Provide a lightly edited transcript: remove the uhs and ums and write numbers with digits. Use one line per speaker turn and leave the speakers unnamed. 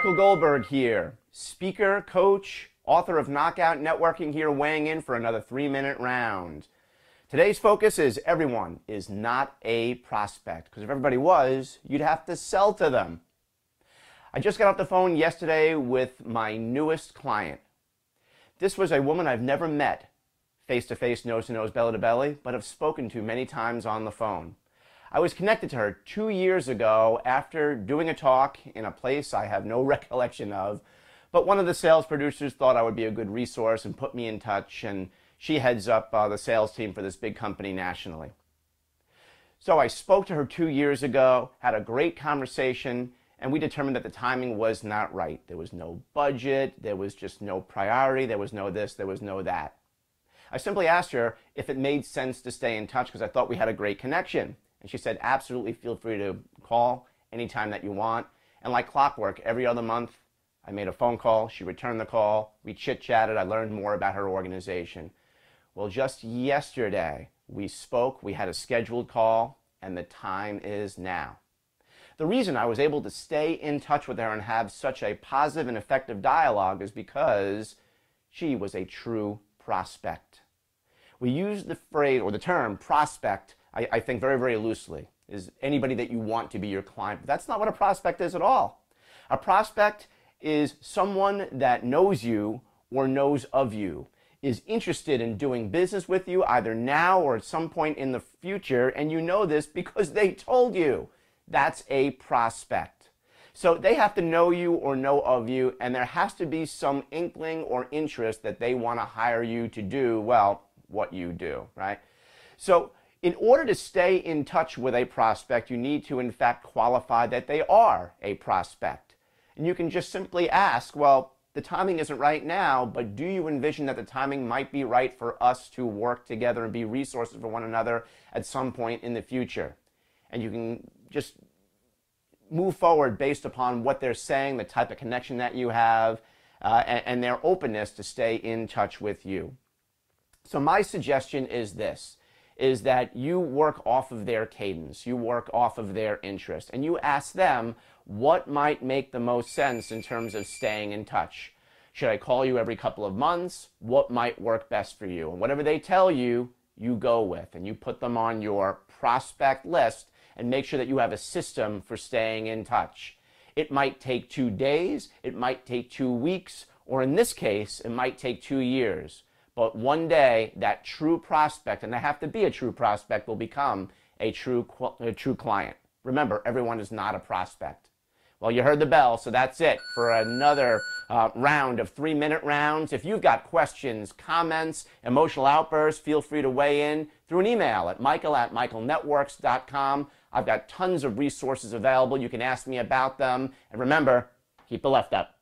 Michael Goldberg here, speaker, coach, author of Knockout Networking here, weighing in for another 3-minute round. Today's focus is everyone is not a prospect, because if everybody was, you'd have to sell to them. I just got off the phone yesterday with my newest client. This was a woman I've never met face-to-face, nose-to-nose, belly-to-belly, but have spoken to many times on the phone. I was connected to her 2 years ago after doing a talk in a place I have no recollection of, but one of the sales producers thought I would be a good resource and put me in touch, and she heads up the sales team for this big company nationally. So I spoke to her 2 years ago, had a great conversation, and we determined that the timing was not right. There was no budget, there was just no priority, there was no this, there was no that. I simply asked her if it made sense to stay in touch because I thought we had a great connection. And she said, absolutely, feel free to call anytime that you want. And like clockwork, every other month, I made a phone call, she returned the call, we chit-chatted, I learned more about her organization. Well, just yesterday, we spoke, we had a scheduled call, and the time is now. The reason I was able to stay in touch with her and have such a positive and effective dialogue is because she was a true prospect. We use the phrase, or the term, prospect, I think very, very loosely, is anybody that you want to be your client. But that's not what a prospect is at all. A prospect is someone that knows you or knows of you, is interested in doing business with you either now or at some point in the future, and you know this because they told you. That's a prospect. So they have to know you or know of you, and there has to be some inkling or interest that they want to hire you to do, well, what you do, right? So in order to stay in touch with a prospect, you need to, in fact, qualify that they are a prospect. And you can just simply ask, well, the timing isn't right now, but do you envision that the timing might be right for us to work together and be resources for one another at some point in the future? And you can just move forward based upon what they're saying, the type of connection that you have, and their openness to stay in touch with you. So my suggestion is this, is that you work off of their cadence, you work off of their interest, and you ask them what might make the most sense in terms of staying in touch. Should I call you every couple of months? What might work best for you? And whatever they tell you, you go with, and you put them on your prospect list and make sure that you have a system for staying in touch. It might take 2 days, it might take 2 weeks, or in this case, it might take 2 years. But one day, that true prospect, and they have to be a true prospect, will become a true client. Remember, everyone is not a prospect. Well, you heard the bell, so that's it for another round of 3-minute rounds. If you've got questions, comments, emotional outbursts, feel free to weigh in through an email at michael@michaelnetworks.com. I've got tons of resources available. You can ask me about them. And remember, keep the left up.